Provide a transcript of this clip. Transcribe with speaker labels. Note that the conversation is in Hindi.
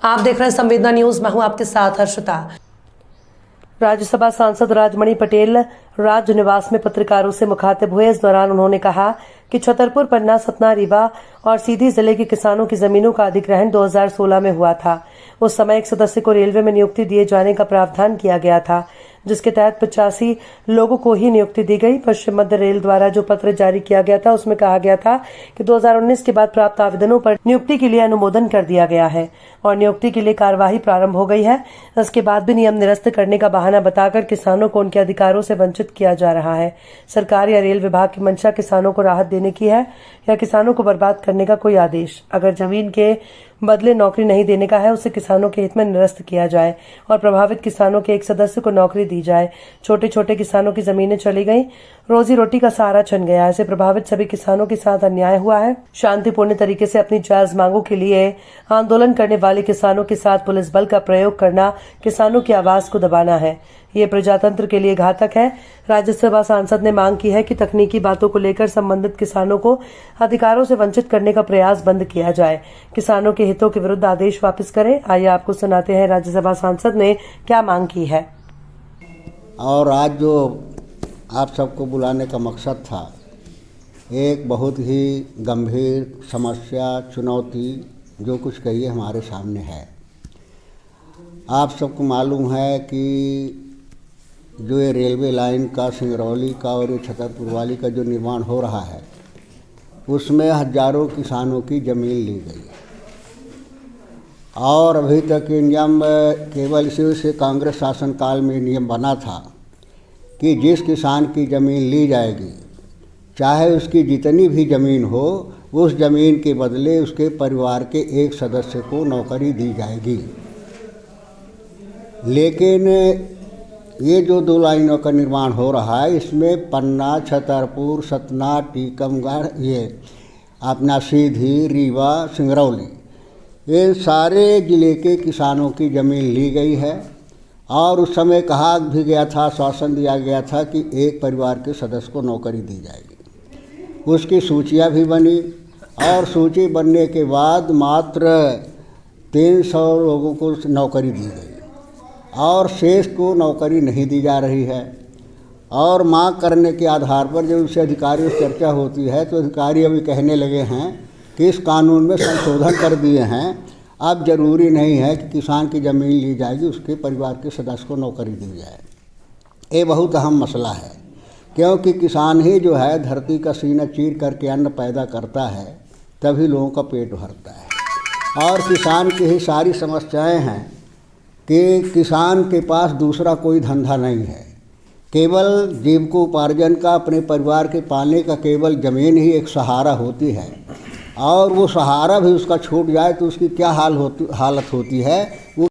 Speaker 1: आप देख रहे हैं संवेदना न्यूज। मैं हूं आपके साथ हर्षिता। राज्यसभा सांसद राजमणि पटेल राज्य निवास में पत्रकारों से मुखातिब हुए। इस दौरान उन्होंने कहा कि छतरपुर, पन्ना, सतना, रीवा और सीधी जिले के किसानों की जमीनों का अधिग्रहण 2016 में हुआ था। उस समय एक सदस्य को रेलवे में नियुक्ति दिए जाने का प्रावधान किया गया था, जिसके तहत 85 लोगों को ही नियुक्ति दी गई। पश्चिम मध्य रेल द्वारा जो पत्र जारी किया गया था उसमें कहा गया था कि 2019 के बाद प्राप्त आवेदनों पर नियुक्ति के लिए अनुमोदन कर दिया गया है और नियुक्ति के लिए कार्यवाही प्रारंभ हो गई है। इसके बाद भी नियम निरस्त करने का बहाना बताकर किसानों को उनके अधिकारों से वंचित किया जा रहा है। सरकार या रेल विभाग की मंशा किसानों को राहत देने की है या किसानों को बर्बाद करने का कोई आदेश। अगर जमीन के बदले नौकरी नहीं देने का है, उसे किसानों के हित में निरस्त किया जाए और प्रभावित किसानों के एक सदस्य को नौकरी दी जाए। छोटे छोटे किसानों की जमीनें चली गई, रोजी रोटी का सहारा छन गया। ऐसे प्रभावित सभी किसानों के साथ अन्याय हुआ है। शांतिपूर्ण तरीके से अपनी जायज मांगों के लिए आंदोलन करने वाले किसानों के साथ पुलिस बल का प्रयोग करना किसानों की आवाज को दबाना है। ये प्रजातंत्र के लिए घातक है। राज्यसभा सांसद ने मांग की है कि तकनीकी बातों को लेकर संबंधित किसानों को अधिकारों से वंचित करने का प्रयास बंद किया जाए। किसानों के हितों के विरुद्ध आदेश वापस करें। आइए आपको सुनाते हैं राज्यसभा सांसद ने क्या मांग की है।
Speaker 2: और आज जो आप सबको बुलाने का मकसद था, एक बहुत ही गंभीर समस्या, चुनौती जो कुछ कहिए हमारे सामने है। आप सबको मालूम है कि जो ये रेलवे लाइन का, सिंगरौली का और ये छतरपुर वाली का जो निर्माण हो रहा है, उसमें हजारों किसानों की ज़मीन ली गई और अभी तक ये नियम केवल इसी से कांग्रेस शासनकाल में नियम बना था कि जिस किसान की ज़मीन ली जाएगी, चाहे उसकी जितनी भी ज़मीन हो, उस ज़मीन के बदले उसके परिवार के एक सदस्य को नौकरी दी जाएगी। लेकिन ये जो 2 लाइनों का निर्माण हो रहा है, इसमें पन्ना, छतरपुर, सतना, टीकमगढ़, ये अपना सीधी, रीवा, सिंगरौली, ये सारे ज़िले के किसानों की ज़मीन ली गई है और उस समय कहा भी गया था, आश्वासन दिया गया था कि एक परिवार के सदस्य को नौकरी दी जाएगी। उसकी सूचियाँ भी बनी और सूची बनने के बाद मात्र 300 लोगों को नौकरी दी गई और शेष को नौकरी नहीं दी जा रही है। और मांग करने के आधार पर जब उससे अधिकारियों से चर्चा होती है तो अधिकारी अभी कहने लगे हैं कि इस कानून में संशोधन कर दिए हैं, अब ज़रूरी नहीं है कि किसान की ज़मीन ली जाएगी, उसके परिवार के सदस्य को नौकरी दी जाए। ये बहुत अहम मसला है, क्योंकि किसान ही जो है धरती का सीना चीर करके अन्न पैदा करता है, तभी लोगों का पेट भरता है। और किसान की ही सारी समस्याएं हैं कि किसान के पास दूसरा कोई धंधा नहीं है, केवल जीविकोपार्जन का, अपने परिवार के पालने का केवल ज़मीन ही एक सहारा होती है। और वो सहारा भी उसका छूट जाए तो उसकी क्या हालत होती है। वो